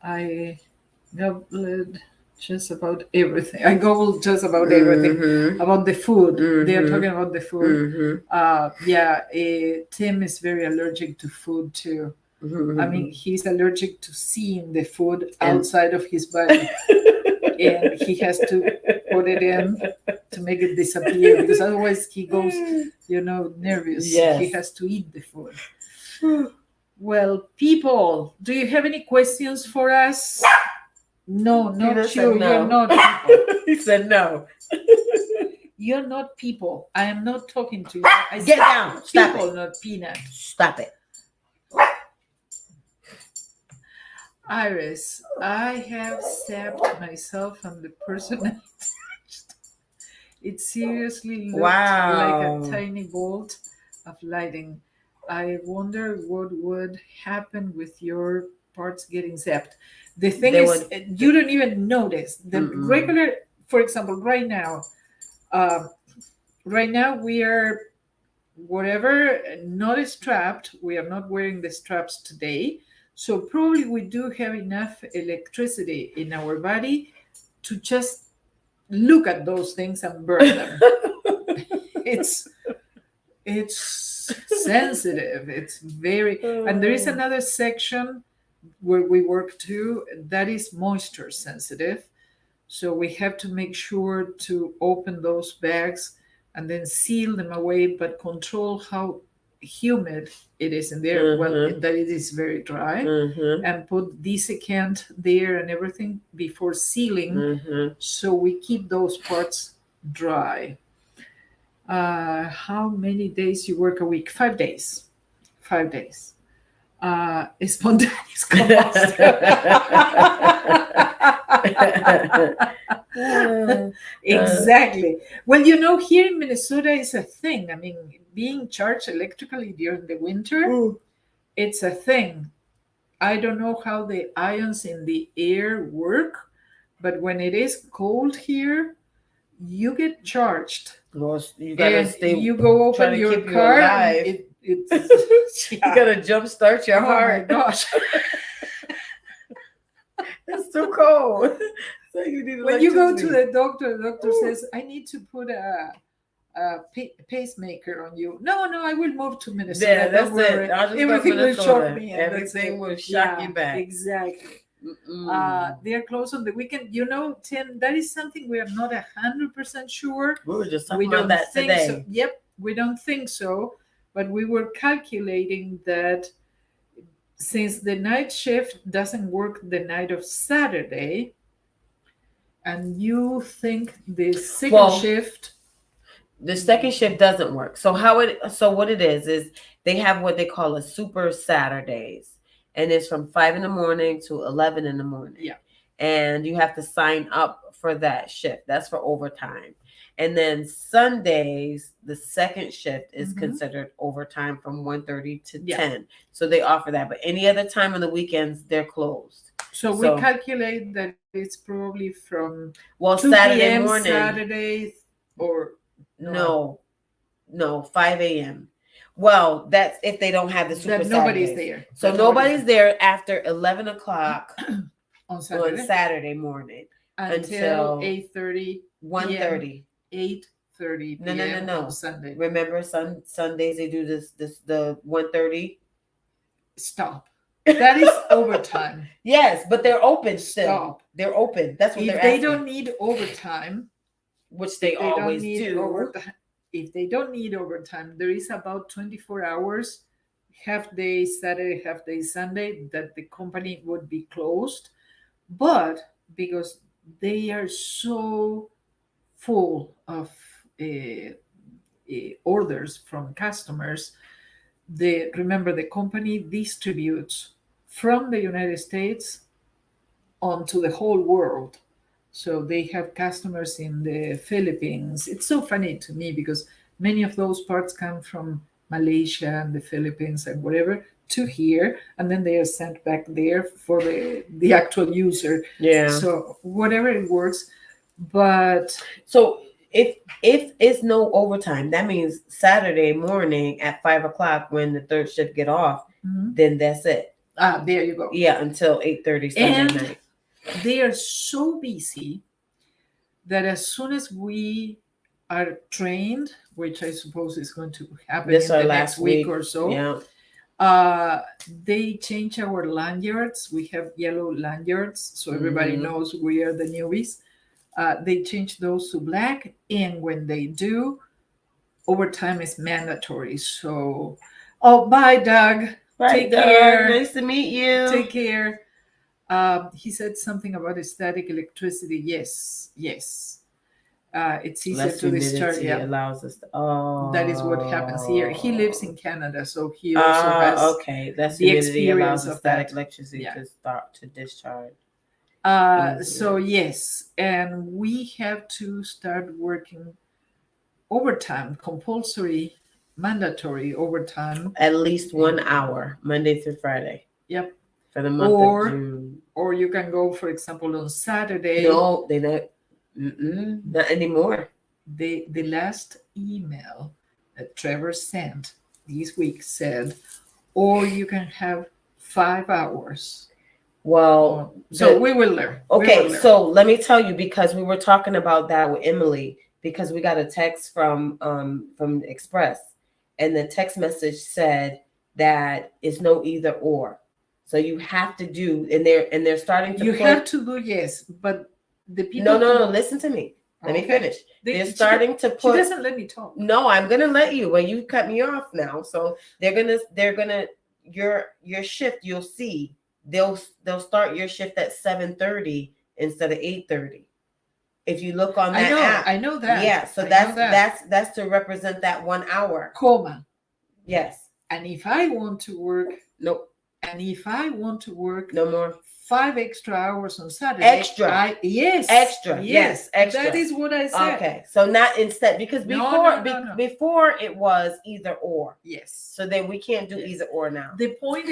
I gobbled just about everything. I gobbled just about everything. About the food. They are talking about the food. Tim is very allergic to food too. I mean, he's allergic to seeing the food outside of his body. And he has to put it in to make it disappear because otherwise he goes, nervous. Yes. He has to eat the food. Well, people, do you have any questions for us? No, not you. No. You're not people. He said no. You're not people. I am not talking to you. I Get down. Stop people, it. not peanuts. Stop it. Iris, I have zapped myself and the person I touched. It seriously looked like a tiny bolt of lightning. I wonder what would happen with your parts getting zapped. The thing is, you don't even notice. The regular, for example, right now we are whatever, not strapped. We are not wearing the straps today. So probably we do have enough electricity in our body to just look at those things and burn them. It's sensitive. It's very, and there is another section where we work too that is moisture sensitive. So we have to make sure to open those bags and then seal them away, but control how humid it is in there. Well, that it is very dry, and put desiccant there and everything before sealing, so we keep those parts dry. How many days you work a week? 5 days. 5 days. Spontaneous combustion. Exactly. Well, here in Minnesota is a thing. I mean, being charged electrically during the winter, it's a thing. I don't know how the ions in the air work, but when it is cold here, you get charged. Well, you gotta stay. You go open your car. And it's you gotta jumpstart your heart. Oh my gosh. It's too cold. So you need when you go to the doctor says, I need to put a pacemaker on you. No, I will move to Minnesota. Yeah, that's it. Everything will shock me. Everything will shock you back. Exactly. Mm-mm. They are closed on the weekend. Tim, that is something we are not 100% sure. We were just We talking about don't that think so. today. Yep, we don't think so. But we were calculating that since the night shift doesn't work the night of Saturday, and you think the second Well, shift, the second shift doesn't work. So what it is they have what they call a super Saturdays, and it's from 5 in the morning to 11 in the morning. yeah, And you have to sign up for that shift. That's for overtime. And then Sundays, the second shift is considered overtime from 1:30 to 10. So they offer that. But any other time on the weekends, they're closed. So we calculate that it's probably from 2 Saturday p.m. morning. Saturday, or No, 5 a.m. Well, that's if they don't have the super that nobody's Saturdays. there. So nobody's there after 11 o'clock on on Saturday morning until 8:30, 1:30. 8:30 No, p.m. no. on Sunday. Remember, Sundays they do this the 1:30. Stop. That is overtime. Yes, but they're open still. Stop. They're open. That's what If they're they asking. don't need overtime, which they always do. If they don't need overtime, there is about 24 hours, half day Saturday, half day Sunday, that the company would be closed. But because they are so full of orders from customers, remember the company distributes from the United States onto the whole world. So they have customers in the Philippines. It's so funny to me because many of those parts come from Malaysia and the Philippines and whatever to here, and then they are sent back there for the actual user. Yeah. So whatever it works, but so if it's no overtime, that means Saturday morning at 5 o'clock when the third shift get off, then that's it. There you go. Yeah, until 8:30 Sunday night. They are so busy that as soon as we are trained, which I suppose is going to happen in the next week or so, they change our lanyards. We have yellow lanyards, so everybody knows we are the newbies. They change those to black, and when they do, overtime is mandatory. So, bye, Doug. Take care. Nice to meet you. Take care. He said something about static electricity. Yes. It's easier to discharge. Yeah, allows us to. That is what happens here. He lives in Canada, so he also has that's the experience of static that. electricity to start to discharge. So yes, and we have to start working overtime, compulsory, mandatory overtime, at least 1 hour, Monday through Friday. Yep. For the month of June. Or you can go, for example, on Saturday. No, they not. Not anymore. The last email that Trevor sent this week said, or you can have 5 hours. Well, so we will learn. Okay, so let me tell you, because we were talking about that with Emily, because we got a text from Express, and the text message said that it's no either or. So you have to do, and they're starting to. You have to do, yes, but the people. No. Listen to me. Let me finish. They're starting to put. She doesn't let me talk. No, I'm gonna let you. Well, you cut me off now. So they're gonna your shift. You'll see they'll start your shift at 7:30 instead of 8:30. If you look on that app, I know that. Yeah, so that's to represent that 1 hour. Comma. Yes. And if I want to work. Nope. And if I want to work no more 5 extra hours on Saturday, extra. Yes, extra. That is what I said. Okay, so not instead, because before it was either or. Yes. So then we can't do either or now. The point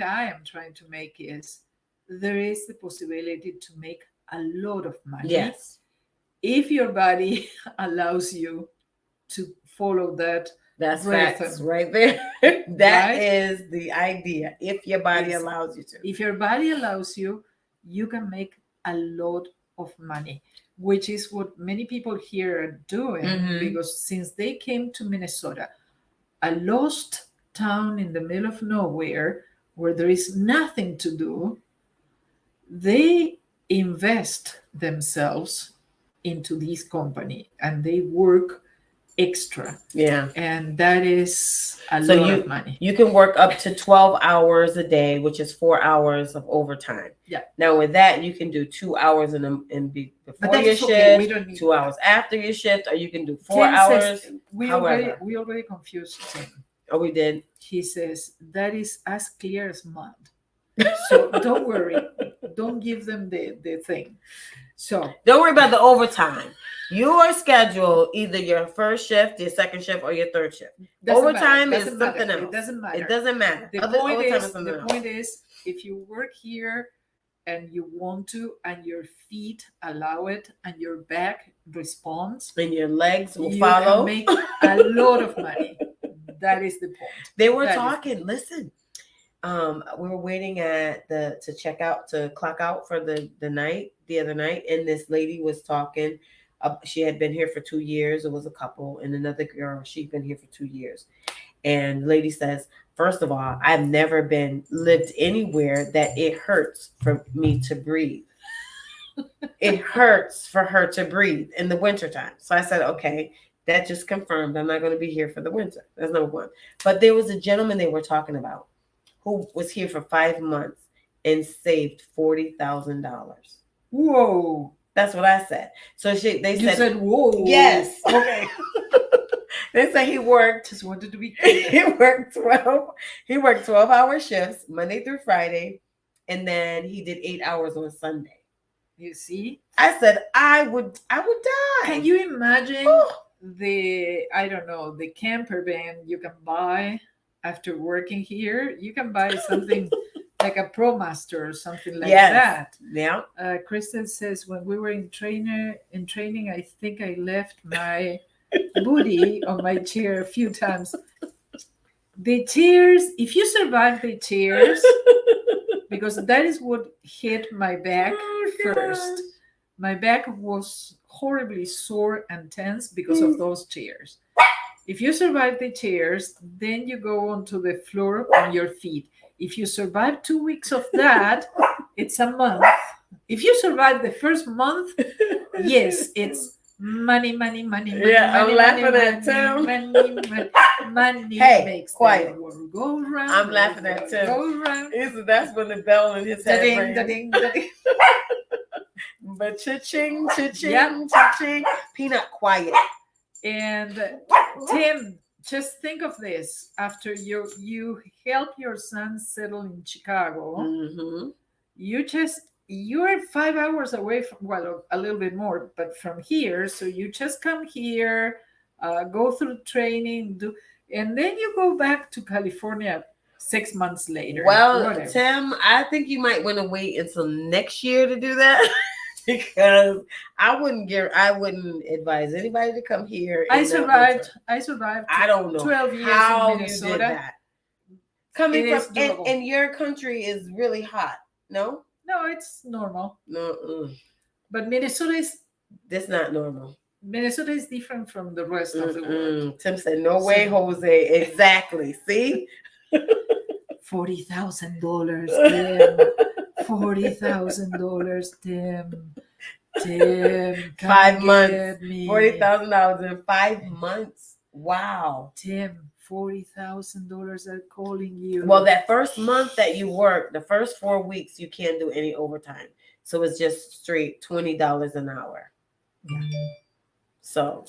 I am trying to make is there is the possibility to make a lot of money. Yes. If your body allows you to follow that. That's facts right there. That is the idea. If your body allows you to. If your body allows you, you can make a lot of money, which is what many people here are doing, because since they came to Minnesota, a lost town in the middle of nowhere where there is nothing to do, they invest themselves into this company and they work extra. Yeah. And that is a lot of money. You can work up to 12 hours a day, which is 4 hours of overtime. Yeah. Now with that, you can do 2 hours before your shift, okay. We don't need 2 hours after your shift, or you can do 4 Tim hours. Says, we already confused Tim. Oh, we did. He says that is as clear as mud. So don't worry. Don't give them the thing. So don't worry about the overtime. You are scheduled either your first shift, your second shift, or your third shift. Overtime is something else. It doesn't matter. It doesn't matter. The point is, if you work here and you want to, and your feet allow it, and your back responds, and your legs will follow, you can make a lot of money. That is the point. They were talking. Listen, we were waiting at to clock out for the other night, and this lady was talking. She had been here for 2 years. It was a couple, and another girl. She'd been here for 2 years, and the lady says, first of all, I've never lived anywhere that it hurts for me to breathe. It hurts for her to breathe in the wintertime. So I said, okay, that just confirmed I'm not going to be here for the winter. That's number one. But there was a gentleman they were talking about who was here for 5 months and saved $40,000. Whoa. That's what I said. So they said, whoa. Yes. Okay. They said he worked. Just wanted to be clear. He worked 12-hour shifts Monday through Friday, and then he did 8 hours on Sunday. You see? I said I would die. Can you imagine the camper van you can buy after working here? You can buy something like a ProMaster or something like that. Yeah. Kristen says, when we were in training, I think I left my booty on my chair a few times. The tears, if you survive the tears, because that is what hit my back first. My back was horribly sore and tense because of those tears. If you survive the tears, then you go onto the floor on your feet. If you survive 2 weeks of that, it's a month. If you survive the first month, yes, it's money. Yeah, I'm laughing at Tim. Money hey, makes quiet. the world go round. I'm laughing at Tim. Go round. That's when the bell in his head rang. Da-ding. But cha-ching, cha-ching. Peanut, quiet. And Tim, just think of this. After you help your son settle in Chicago, mm-hmm. you're 5 hours away from, well, a little bit more, but from here. So you just come here, go through training, and then you go back to California 6 months later. Well, whatever. Tim, I think you might want to wait until next year to do that. Because I wouldn't advise anybody to come here. I survived. I don't know 12 years how in Minnesota. You did that. Coming from and your country is really hot. No, it's normal. No, but Minnesota is. That's not normal. Minnesota is different from the rest of the world. Tim said, "No way, Jose." Exactly. See, $40,000. $40,000, Tim. 5 months. $40,000 in 5 months. Wow. Tim, $40,000 are calling you. Well, that first month that you work, the first 4 weeks, you can't do any overtime. So it's just straight $20 an hour. Yeah. So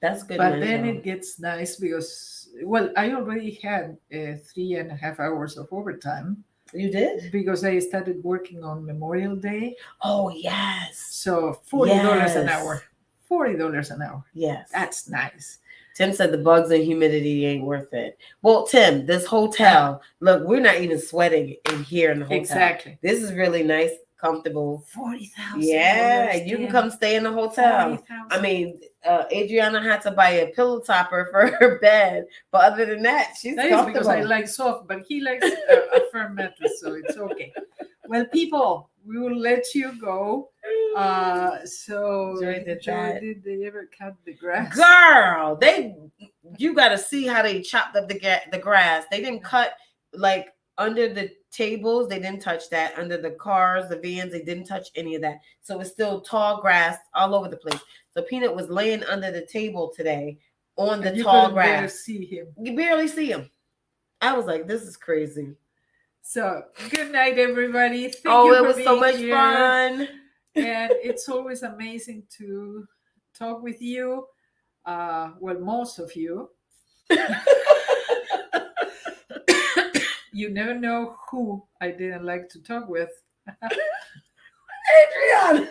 that's good. But then it gets nice because, well, I already had 3.5 hours of overtime. You did? Because I started working on Memorial Day. Oh, yes. So $40 an hour. $40 an hour. Yes. That's nice. Tim said the bugs and humidity ain't worth it. Well, Tim, this hotel, look, we're not even sweating in here in the hotel. Exactly. This is really nice, comfortable. $40,000. Yeah, you can come stay in the hotel. 40,000. I mean, Adriana had to buy a pillow topper for her bed, but other than that, she's comfortable. Because I like soft, but he likes a firm mattress, so it's okay. Well, people, we will let you go. So did they ever cut the grass? Girl, you got to see how they chopped up the grass. They didn't cut like under the tables, they didn't touch that. Under the cars, the vans, they didn't touch any of that. So it's still tall grass all over the place. So Peanut was laying under the table today on the tall grass. See him. You barely see him. I was like, this is crazy. So good night, everybody. Thank you it was so much fun. And it's always amazing to talk with you. Well, most of you. You never know who I didn't like to talk with. Adriana.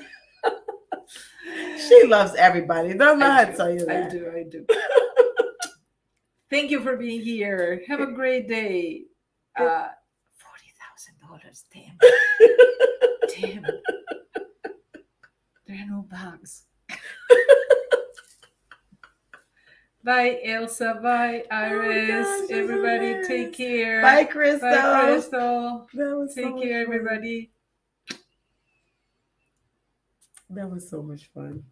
She loves everybody. Don't know how to tell you that. I do. Thank you for being here. Have a great day. $40,000. Damn. Damn. There are no bugs. Bye, Elsa. Bye, Iris. Oh gosh, everybody, Iris. Take care. Bye, Crystal. Bye, Crystal. Take care, everybody. That was so much fun.